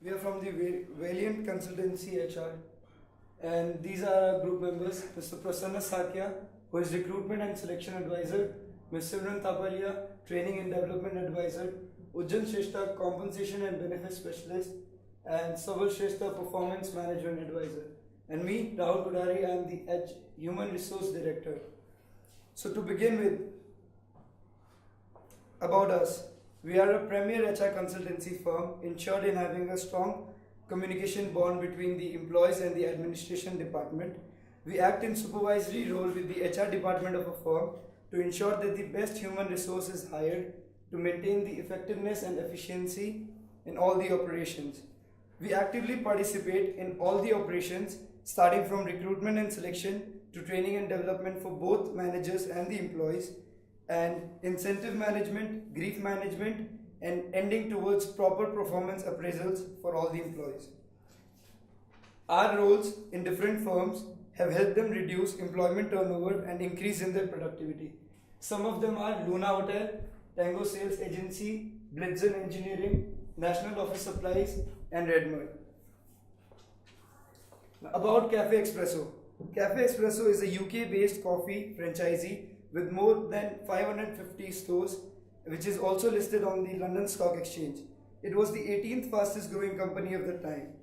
We are from the Valiant Consultancy HR, and these are our group members: Mr. Prasanna Sakya, who is Recruitment and Selection Advisor; Ms. Simran Thapalia, Training and Development Advisor; Ujjan Shrestha, Compensation and Benefits Specialist; and Saval Shrestha, Performance Management Advisor. And me, Rahul Kudari, I am the Human Resource Director. So to begin with, about us, we are a premier HR consultancy firm ensured in having a strong communication bond between the employees and the administration department. We act in supervisory role with the HR department of a firm to ensure that the best human resource is hired to maintain the effectiveness and efficiency in all the operations. We actively participate in all the operations, starting from recruitment and selection to training and development for both managers and the employees, and incentive management, grief management, and ending towards proper performance appraisals for all the employees. Our roles in different firms have helped them reduce employment turnover and increase in their productivity. Some of them are Luna Hotel, Tango Sales Agency, Blitzen Engineering, National Office Supplies, and Redmond. About Cafe Espresso. Cafe Espresso is a UK-based coffee franchisee with more than 550 stores, which is also listed on the London Stock Exchange. It was the 18th fastest growing company of the time.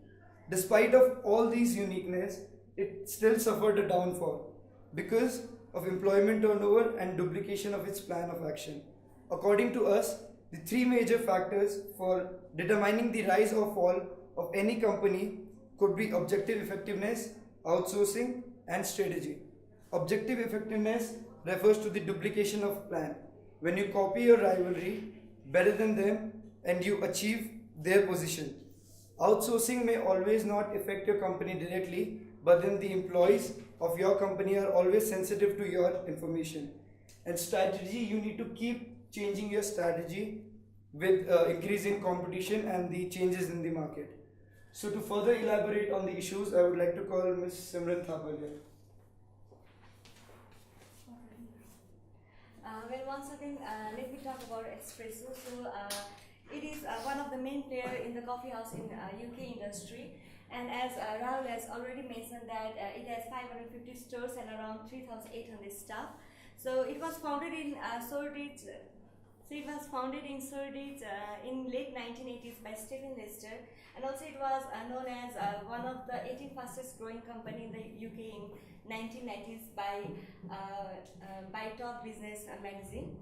Despite of all these uniqueness, it still suffered a downfall because of employment turnover and duplication of its plan of action. According to us, the three major factors for determining the rise or fall of any company could be objective effectiveness, outsourcing, and strategy. Objective effectiveness refers to the duplication of plan. When you copy your rivalry better than them and you achieve their position. Outsourcing may always not affect your company directly, but then the employees of your company are always sensitive to your information. And strategy, you need to keep changing your strategy with increasing competition and the changes in the market. So to further elaborate on the issues, I would like to call Ms. Simran Thapalia. Well, once again, let me talk about Espresso. So, it is one of the main players in the coffee house in UK industry. And as Rahul has already mentioned that it has 550 stores and around 3,800 staff. So it was founded in Shoreditch. In late 1980s by Stephen Lester, and also it was known as one of the 18 fastest growing company in the UK in 1990s by Top Business magazine.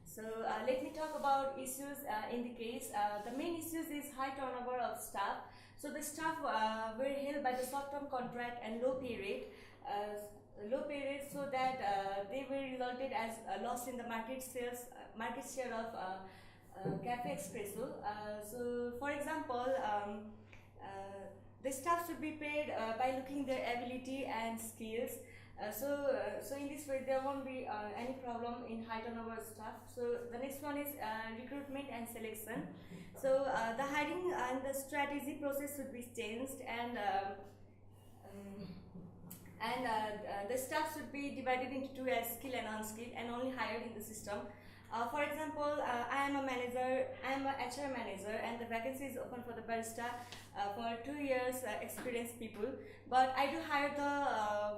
So let me talk about issues in the case. The main issues is high turnover of staff. So the staff were held by the short-term contract and low pay rate. So that they were resulted as a loss in the market share of Cafe Espresso. So for example, the staff should be paid by looking their ability and skills. So in this way there won't be any problem in high turnover staff. So the next one is recruitment and selection. So the hiring and the strategy process should be changed, and the staff should be divided into two as skilled and unskilled, and only hired in the system. For example, I am an HR manager, and the vacancy is open for the barista for 2 years experienced people, but I do hire the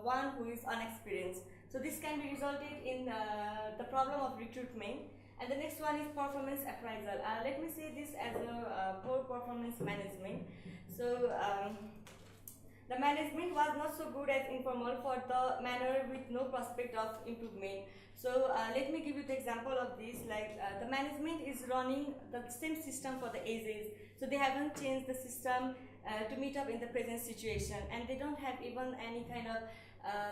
one who is unexperienced. So this can be resulted in the problem of recruitment. And the next one is performance appraisal. Let me say this as a poor performance management. So the management was not so good as informal for the manner with no prospect of improvement. So let me give you the example of this. Like the management is running the same system for the ages. So they haven't changed the system to meet up in the present situation, and they don't have even any kind of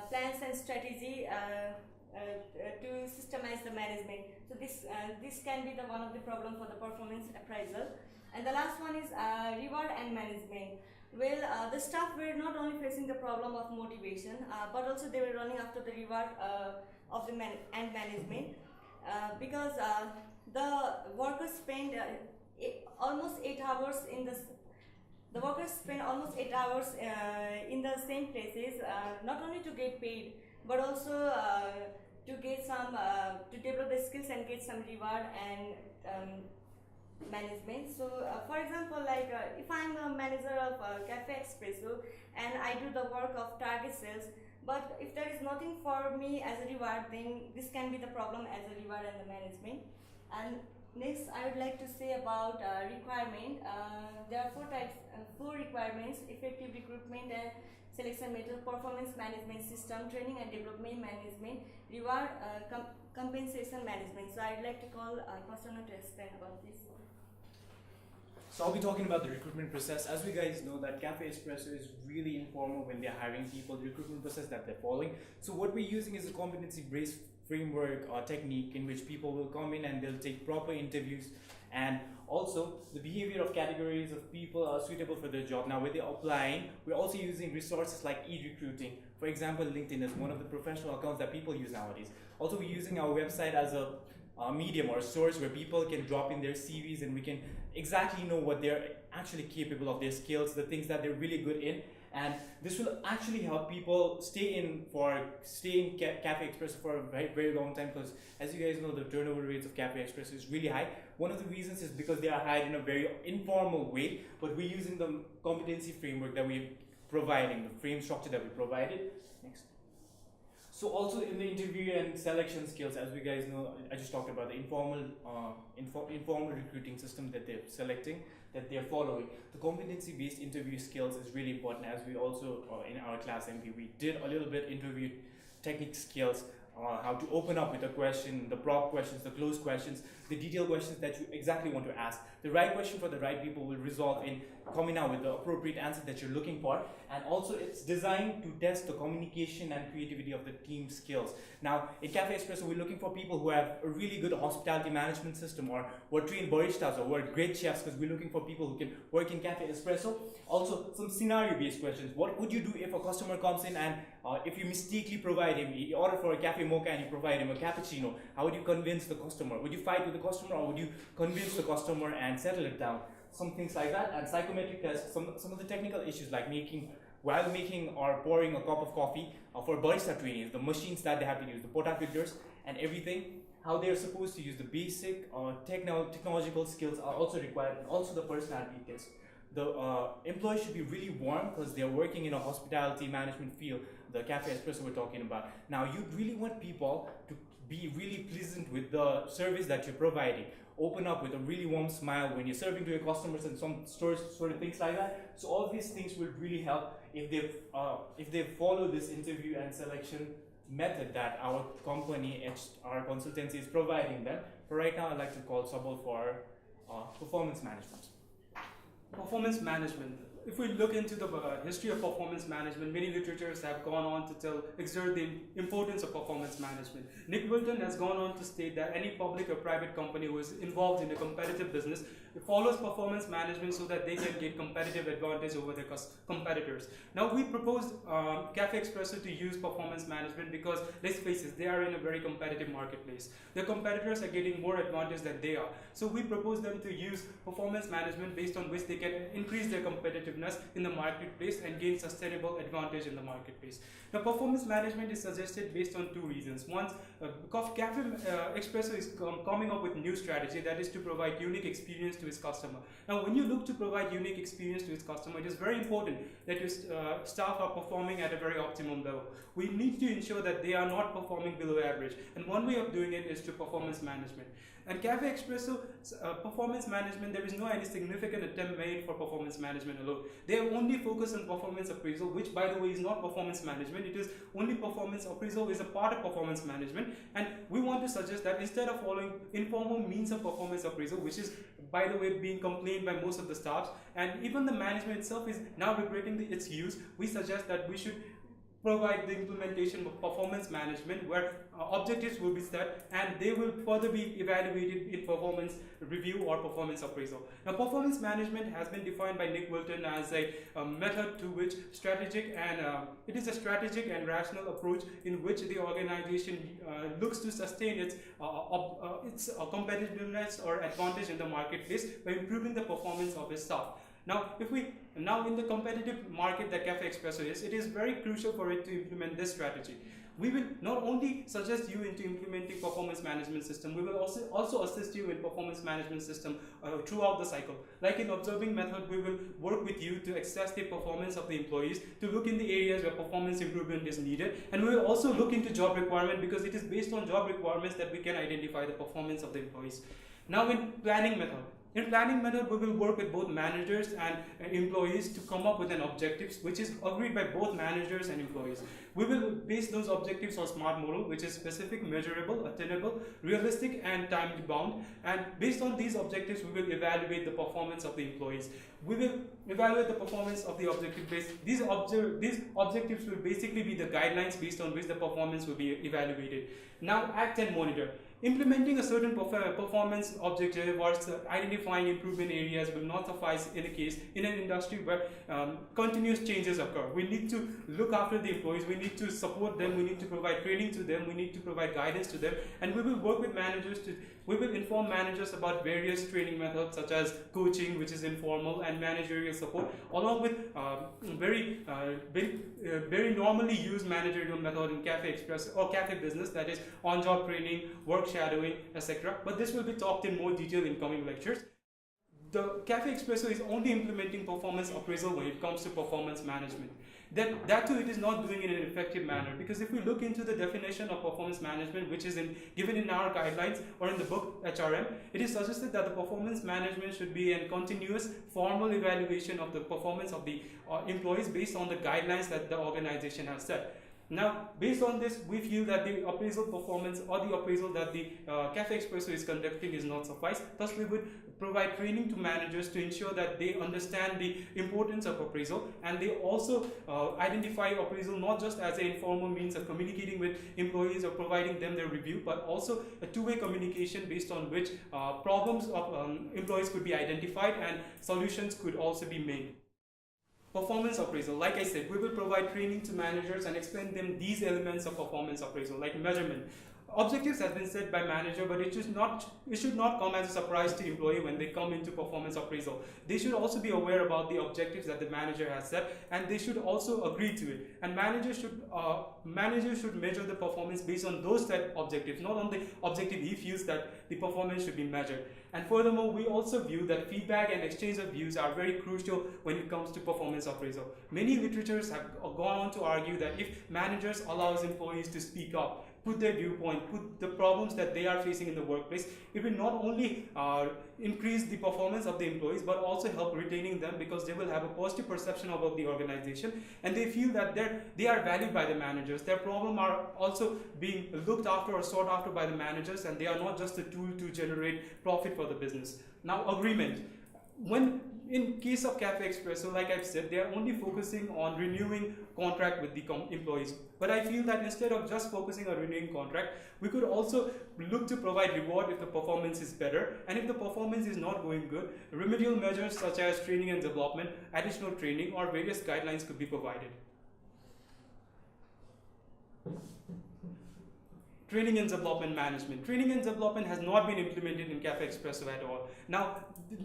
plans and strategy to systemize the management. So this can be the one of the problem for the performance appraisal. And the last one is reward and management. Well, the staff were not only facing the problem of motivation, but also they were running after the reward of the management, because the workers spend almost 8 hours in the workers spend almost 8 hours in the same places, not only to get paid, but also to get some to develop the skills and get some reward, and management. So, for example, like if I'm a manager of Cafe Espresso and I do the work of target sales, but if there is nothing for me as a reward, then this can be the problem as a reward and the management. And next, I would like to say about requirement. There are four requirements: effective recruitment and selection method, performance management system, training and development management, reward compensation management. So I'd like to call Consultancy to explain about this. So I'll be talking about the recruitment process. As we guys know that Cafe Espresso is really informal when they're hiring people, the recruitment process that they're following. So what we're using is a competency-based framework or technique in which people will come in and they'll take proper interviews, and also the behavior of categories of people are suitable for their job. Now when they're applying, we're also using resources like e-recruiting. For example, LinkedIn is one of the professional accounts that people use nowadays. Also, we're using our website as a medium or a source where people can drop in their CVs and we can exactly know what they're actually capable of, their skills, the things that they're really good in. And this will actually help people stay in Cafe Espresso for a very, very long time, because as you guys know, the turnover rates of Cafe Espresso is really high. One of the reasons is because they are hired in a very informal way, but we're using the competency framework that we're providing, the frame structure that we provided. Next. So also in the interview and selection skills, as we guys know, I just talked about the informal recruiting system that they're selecting, that they're following. The competency-based interview skills is really important, as we also in our class MP, we did a little bit interview technique skills, how to open up with a question, the prop questions, the close questions, the detailed questions that you exactly want to ask. The right question for the right people will result in coming out with the appropriate answer that you're looking for. And also it's designed to test the communication and creativity of the team skills. Now in Cafe Espresso, we're looking for people who have a really good hospitality management system, or who are trained baristas, or who are great chefs, because we're looking for people who can work in Cafe Espresso. Also some scenario based questions. What would you do if a customer comes in and if you mistakenly provide him, you order for a cafe mocha and you provide him a cappuccino? How would you convince the customer? Would you fight with the customer, or would you convince the customer and settle it down? Some things like that. And psychometric tests, some of the technical issues like while making or pouring a cup of coffee for barista trainees, the machines that they have to use, the portafilters and everything, how they're supposed to use the basic technological skills are also required, and also the personality test. The employees should be really warm because they're working in a hospitality management field, the Cafe Espresso we're talking about. Now you really want people to be really pleasant with the service that you're providing. Open up with a really warm smile when you're serving to your customers, and some stores sort of things like that. So all these things will really help if they follow this interview and selection method that our company, our consultancy, is providing them. For right now, I'd like to call Sabal for performance management. Performance management. If we look into the history of performance management, many literatures have gone on to exert the importance of performance management. Nick Wilton has gone on to state that any public or private company who is involved in a competitive business follows performance management so that they can get competitive advantage over their competitors. Now we proposed Cafe Espresso to use performance management because, let's face it, they are in a very competitive marketplace. Their competitors are getting more advantage than they are. So we propose them to use performance management based on which they can increase their competitiveness in the marketplace and gain sustainable advantage in the marketplace. Now performance management is suggested based on two reasons. One, Cafe Espresso is coming up with new strategy, that is to provide unique experience to its customer. Now when you look to provide unique experience to its customer, it is very important that your staff are performing at a very optimum level. We need to ensure that they are not performing below average, and one way of doing it is through performance management. And Cafe Espresso performance management, there is no any significant attempt made for performance management alone. They have only focused on performance appraisal, which by the way is not performance management. It is only performance appraisal is a part of performance management. And we want to suggest that instead of following informal means of performance appraisal, which is by the way being complained by most of the staffs, and even the management itself is now regretting its use, we suggest that we should provide the implementation of performance management where objectives will be set and they will further be evaluated in performance review or performance appraisal. Now performance management has been defined by Nick Wilton as a method to which it is a strategic and rational approach in which the organization looks to sustain its competitiveness or advantage in the marketplace by improving the performance of its staff. Now in the competitive market that Cafe Espresso is, it is very crucial for it to implement this strategy. We will not only suggest you into implementing performance management system, we will also assist you in performance management system throughout the cycle. Like in observing method, we will work with you to assess the performance of the employees, to look in the areas where performance improvement is needed, and we will also look into job requirement, because it is based on job requirements that we can identify the performance of the employees. Now in planning method. In planning method, we will work with both managers and employees to come up with an objectives which is agreed by both managers and employees. We will base those objectives on SMART model, which is specific, measurable, attainable, realistic, and time bound. And based on these objectives, we will evaluate the performance of the employees. We will evaluate the performance of the objective base. These objectives will basically be the guidelines based on which the performance will be evaluated. Now, act and monitor. Implementing a certain performance objective or identifying improvement areas will not suffice in an industry where continuous changes occur. We need to look after the employees, we need to support them, we need to provide training to them, we need to provide guidance to them, and we will work with managers we will inform managers about various training methods such as coaching, which is informal, and managerial support, along with very normally used managerial method in Cafe Express or Cafe business, that is on-job training, work shadowing, etc. But this will be talked in more detail in coming lectures. The Cafe Espresso is only implementing performance appraisal when it comes to performance management. That too, it is not doing it in an effective manner, because if we look into the definition of performance management, which is given in our guidelines or in the book HRM, it is suggested that the performance management should be a continuous formal evaluation of the performance of the employees based on the guidelines that the organization has set. Now, based on this, we feel that the appraisal performance or the appraisal that the Cafe Espresso is conducting is not suffice. Thus, we would provide training to managers to ensure that they understand the importance of appraisal, and they also identify appraisal not just as an informal means of communicating with employees or providing them their review, but also a two-way communication based on which problems of employees could be identified and solutions could also be made. Performance appraisal, like I said, we will provide training to managers and explain them these elements of performance appraisal, like measurement. Objectives have been set by manager, but it should not come as a surprise to employee when they come into performance appraisal. They should also be aware about the objectives that the manager has set, and they should also agree to it. And managers should measure the performance based on those set objectives, not on the objective he feels that the performance should be measured. And furthermore, we also view that feedback and exchange of views are very crucial when it comes to performance appraisal. Many literatures have gone on to argue that if managers allows employees to speak up, put their viewpoint, put the problems that they are facing in the workplace, it will not only increase the performance of the employees, but also help retaining them, because they will have a positive perception about the organization, and they feel that they are valued by the managers. Their problems are also being looked after or sought after by the managers, and they are not just a tool to generate profit for the business. Now, agreement. In case of Cafe Espresso, like I've said, they are only focusing on renewing contract with the employees. But I feel that instead of just focusing on renewing contract, we could also look to provide reward if the performance is better. And if the performance is not going good, remedial measures such as training and development, additional training, or various guidelines could be provided. Training and development management. Training and development has not been implemented in Cafe Espresso at all. Now,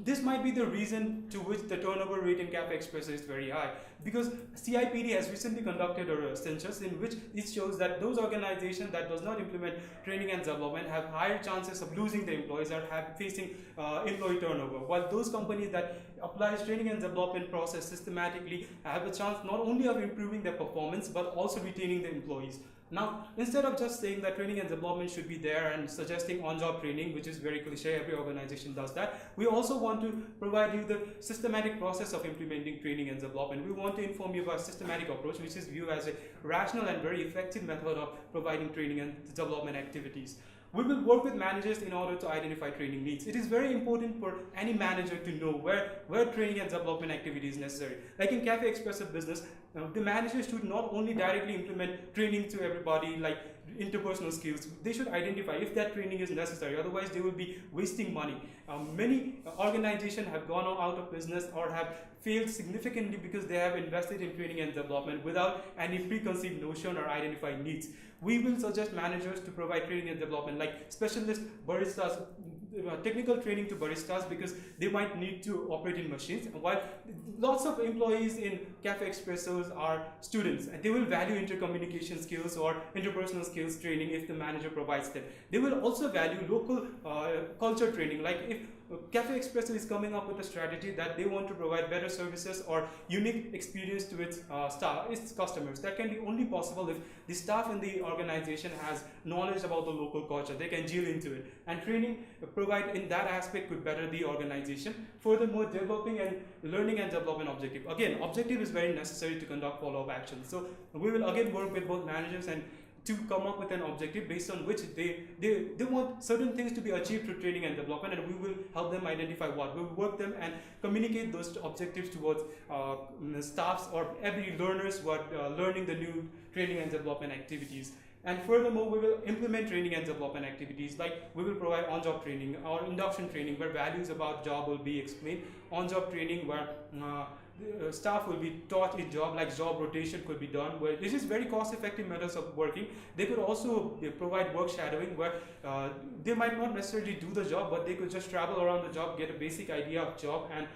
this might be the reason to which the turnover rate in Cafe Espresso is very high, because CIPD has recently conducted a census in which it shows that those organizations that does not implement training and development have higher chances of losing their employees or facing employee turnover, while those companies that applies training and development process systematically have a chance not only of improving their performance but also retaining the employees. Now, instead of just saying that training and development should be there and suggesting on-job training, which is very cliche, every organization does that, we also want to provide you the systematic process of implementing training and development. We want to inform you about systematic approach, which is viewed as a rational and very effective method of providing training and development activities. We will work with managers in order to identify training needs. It is very important for any manager to know where training and development activity is necessary. Like in Cafe Espresso business, the managers should not only directly implement training to everybody, like interpersonal skills. They should identify if that training is necessary, otherwise they will be wasting money. Many organizations have gone out of business or have failed significantly because they have invested in training and development without any preconceived notion or identified needs. We will suggest managers to provide training and development, like specialist baristas. technical training to baristas because they might need to operate in machines. While lots of employees in Cafe Espressos are students, and they will value intercommunication skills or interpersonal skills training if the manager provides them. They will also value local culture training, like if Cafe Espresso is coming up with a strategy that they want to provide better services or unique experience to its staff, its customers. That can be only possible if the staff in the organization has knowledge about the local culture. They can gel into it, and training provide in that aspect could better the organization. Furthermore, developing and learning and development objective. Again, objective is very necessary to conduct follow-up actions. So we will again work with both managers and to come up with an objective based on which they want certain things to be achieved through training and development, and we will help them identify what. We will work them and communicate those objectives towards staffs or every learners who are learning the new training and development activities. And furthermore, we will implement training and development activities, like we will provide on-job training or induction training where values about job will be explained, on-job training where staff will be taught in job, like job rotation could be done, where this is very cost-effective methods of working. They could also provide work shadowing where they might not necessarily do the job, but they could just travel around the job, get a basic idea of job, and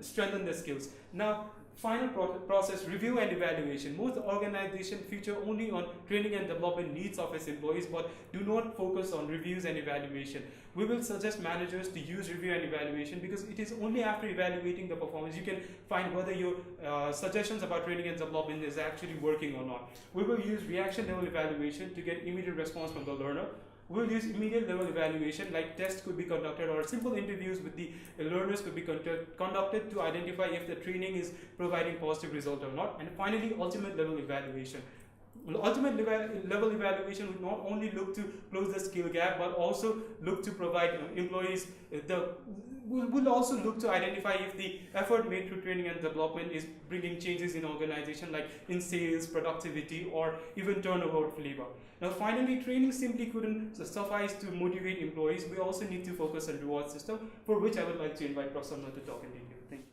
strengthen their skills. Now, final process, review and evaluation. Most organizations feature only on training and development needs of its employees, but do not focus on reviews and evaluation. We will suggest managers to use review and evaluation because it is only after evaluating the performance you can find whether your suggestions about training and development is actually working or not. We will use reaction level evaluation to get immediate response from the learner. We'll use immediate level evaluation, like tests could be conducted or simple interviews with the learners could be conducted to identify if the training is providing positive result or not. And finally, ultimate level evaluation. Ultimate level evaluation would not only look to close the skill gap, but also look to provide employees will also look to identify if the effort made through training and development is bringing changes in organization, like in sales, productivity, or even turnover of labor. Now finally, training simply couldn't suffice to motivate employees. We also need to focus on reward system, for which I would like to invite Prasanna to talk in detail. Thank you.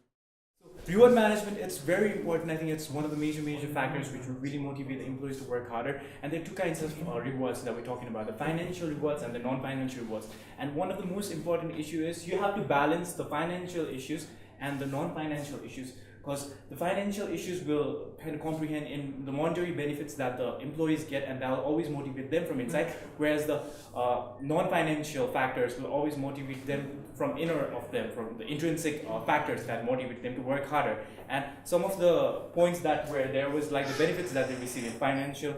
Reward management, it's very important. I think it's one of the major factors which will really motivate the employees to work harder. And there are two kinds of rewards that we're talking about, the financial rewards and the non-financial rewards. And one of the most important issues is you have to balance the financial issues and the non-financial issues, because the financial issues will kind of comprehend in the monetary benefits that the employees get, and that will always motivate them from inside, whereas the non-financial factors will always motivate them from inner of them, from the intrinsic factors that motivate them to work harder. And some of the points that where there was like the benefits that they receive in financial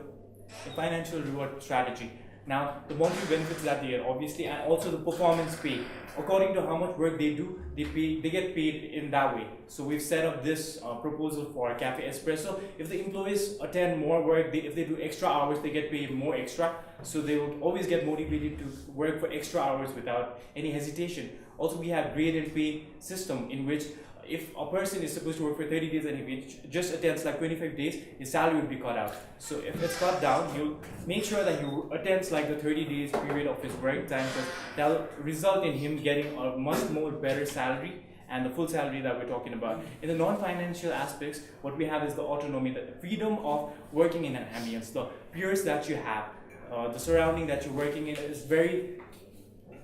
reward strategy. Now, the monetary benefits that they get, obviously, and also the performance pay. According to how much work they do, they get paid in that way. So we've set up this proposal for Cafe Espresso. If the employees attend more work, if they do extra hours, they get paid more extra. So they would always get motivated to work for extra hours without any hesitation. Also, we have grade and pay system in which if a person is supposed to work for 30 days and if he just attends like 25 days, his salary will be cut out. So if it's cut down, you make sure that he attends like the 30 days period of his work time, because that will result in him getting a much more better salary and the full salary that we're talking about. In the non-financial aspects, what we have is the autonomy, the freedom of working in an ambience, the peers that you have, the surrounding that you're working in is very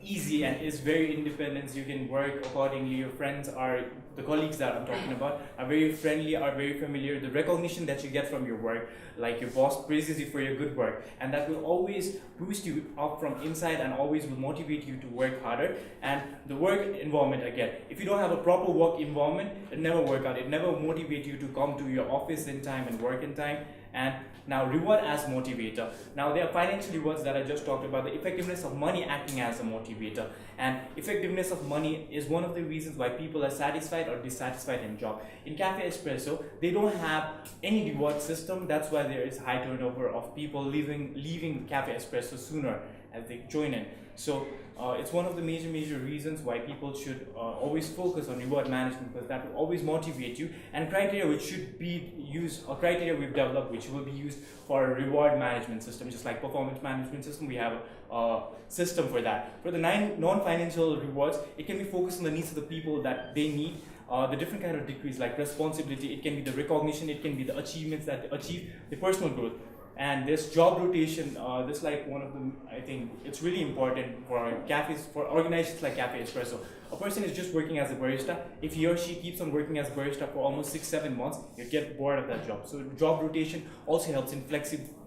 easy and is very independent. You can work accordingly. Your friends are, the colleagues that I'm talking about, are very friendly, are very familiar. The recognition that you get from your work, like your boss praises you for your good work, and that will always boost you up from inside and always will motivate you to work harder. And the work environment, again, if you don't have a proper work environment, it never work out. It never motivate you to come to your office in time and work in time. And now reward as motivator. Now there are financial rewards that I just talked about, the effectiveness of money acting as a motivator. And effectiveness of money is one of the reasons why people are satisfied or dissatisfied in job. In Cafe Espresso, they don't have any reward system. That's why there is high turnover of people leaving Cafe Espresso sooner as they join in. So it's one of the major reasons why people should always focus on reward management, because that will always motivate you. And criteria which should be used, or criteria we've developed which will be used for a reward management system, just like performance management system, we have a system for that. For the non-financial rewards, it can be focused on the needs of the people that they need. The different kind of degrees like responsibility, it can be the recognition, it can be the achievements that they achieve, the personal growth. And this job rotation, this like one of the, I think it's really important for cafes, for organizations like Cafe Espresso. A person is just working as a barista. If he or she keeps on working as a barista for almost 6-7 months, you get bored of that job. So job rotation also helps in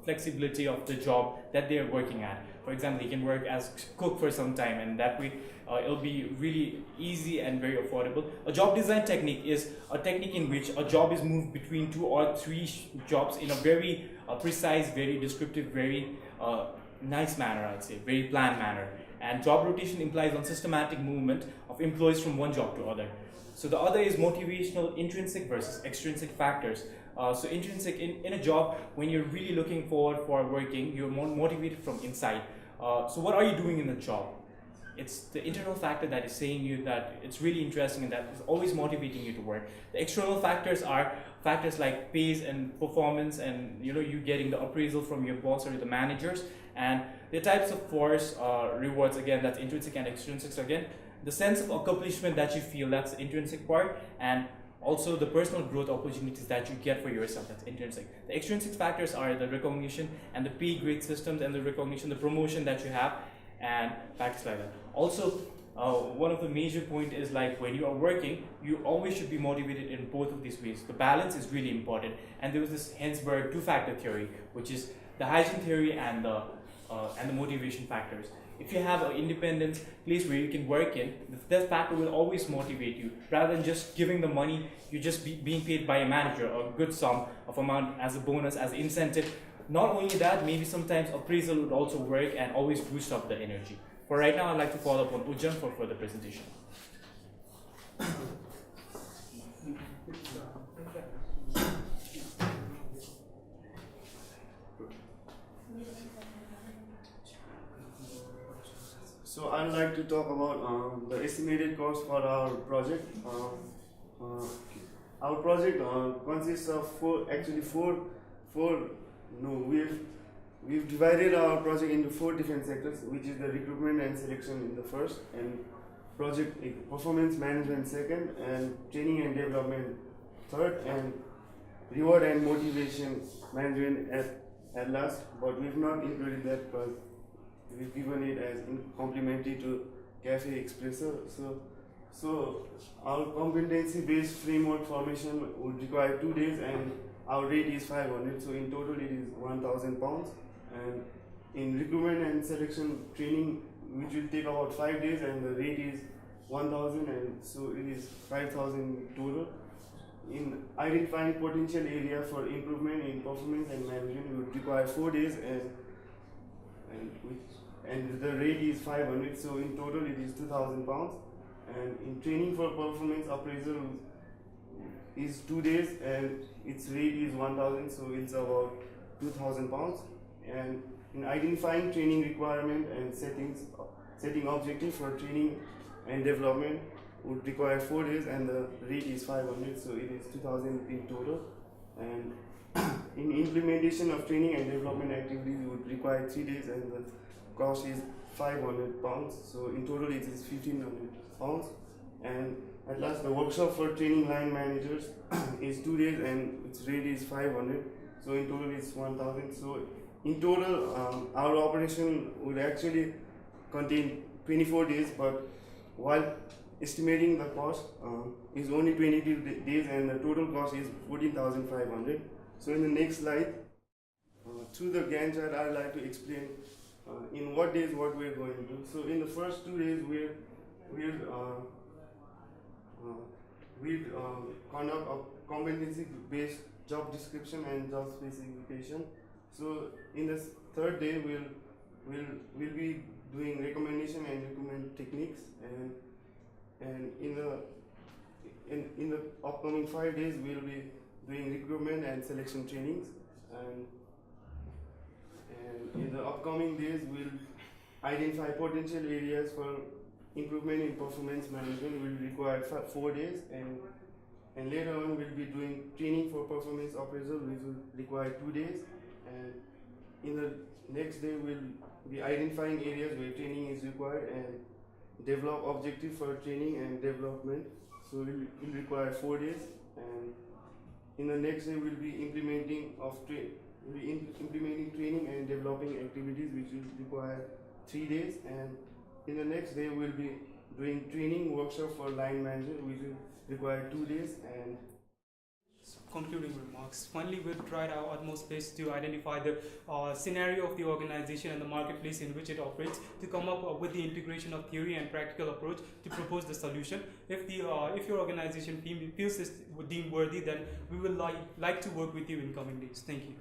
flexibility of the job that they are working at. For example, you can work as cook for some time, and that way it'll be really easy and very affordable. A job design technique is a technique in which a job is moved between 2 or 3 jobs in a very precise, very descriptive, very nice manner, I'd say, very planned manner. And job rotation implies on systematic movement of employees from one job to other. So the other is motivational intrinsic versus extrinsic factors. So intrinsic in a job, when you're really looking forward for working, you're more motivated from inside. So what are you doing in the job? It's the internal factor that is saying you that it's really interesting and that is always motivating you to work. The external factors are factors like pays and performance, and you getting the appraisal from your boss or the managers, and the types of force rewards, again, that's intrinsic and extrinsic. So again, the sense of accomplishment that you feel, that's the intrinsic part, and also the personal growth opportunities that you get for yourself, that's intrinsic. The extrinsic factors are the recognition and the pay grade systems and the recognition, the promotion that you have, and factors like that. Also, one of the major point is like when you are working, you always should be motivated in both of these ways. The balance is really important, and there was this Hensberg two-factor theory, which is the hygiene theory and the motivation factors. If you have an independent place where you can work in, that factor will always motivate you. Rather than just giving the money, you're just being paid by a manager a good sum of amount as a bonus, as an incentive. Not only that, maybe sometimes appraisal would also work and always boost up the energy. For right now, I'd like to follow up on Ujjan for further presentation. So I'd like to talk about the estimated cost for our project. Our project consists of we've divided our project into 4 different sectors, which is the recruitment and selection in the first, and project performance management second, and training and development third, and reward and motivation management at last. But we've not included that because we've given it as complementary to Cafe Espresso. So our competency-based framework formation would require 2 days, and our rate is 500. So in total, it is 1,000 pounds. And in recruitment and selection training, which will take about 5 days, and the rate is 1,000, and so it is 5,000 total. In identifying potential area for improvement in performance and management, we would require 4 days, and the rate is 500. So in total, it is 2,000 pounds. And in training for performance appraisal is 2 days, and its rate is 1,000. So it's about 2,000 pounds. And in identifying training requirement and setting objective for training and development would require 4 days, and the rate is 500. So it is 2,000 in total. And in implementation of training and development activities, would require 3 days, and the cost is 500 pounds. So in total, it is 1,500 pounds. And at last, the workshop for training line managers is 2 days, and its rate is 500. So in total, it's 1,000. So in total, our operation would actually contain 24 days, but while estimating the cost is only 22 days, and the total cost is 14,500. So in the next slide, through the Gantt chart, I'd like to explain in what days what we're going to do. So in the first 2 days, we'll conduct a competency-based job description and job specification. So in the third day, we'll be doing recommendation and recruitment techniques, and in the upcoming 5 days, we'll be doing recruitment and selection trainings, and in the upcoming days, we'll identify potential areas for improvement in performance management. Will require 4 days, and later on we'll be doing training for performance appraisal, which will require 2 days, and in the next day we'll be identifying areas where training is required and develop objective for training and development. So will require 4 days, and in the next day we'll be implementing of implementing training and developing activities which will require 3 days, and in the next day we'll be doing training workshop for line manager which will require 2 days. And concluding remarks. Finally, we've tried our utmost best to identify the scenario of the organization and the marketplace in which it operates to come up with the integration of theory and practical approach to propose the solution. If your organization feels this deemed worthy, then we will like to work with you in coming days. Thank you.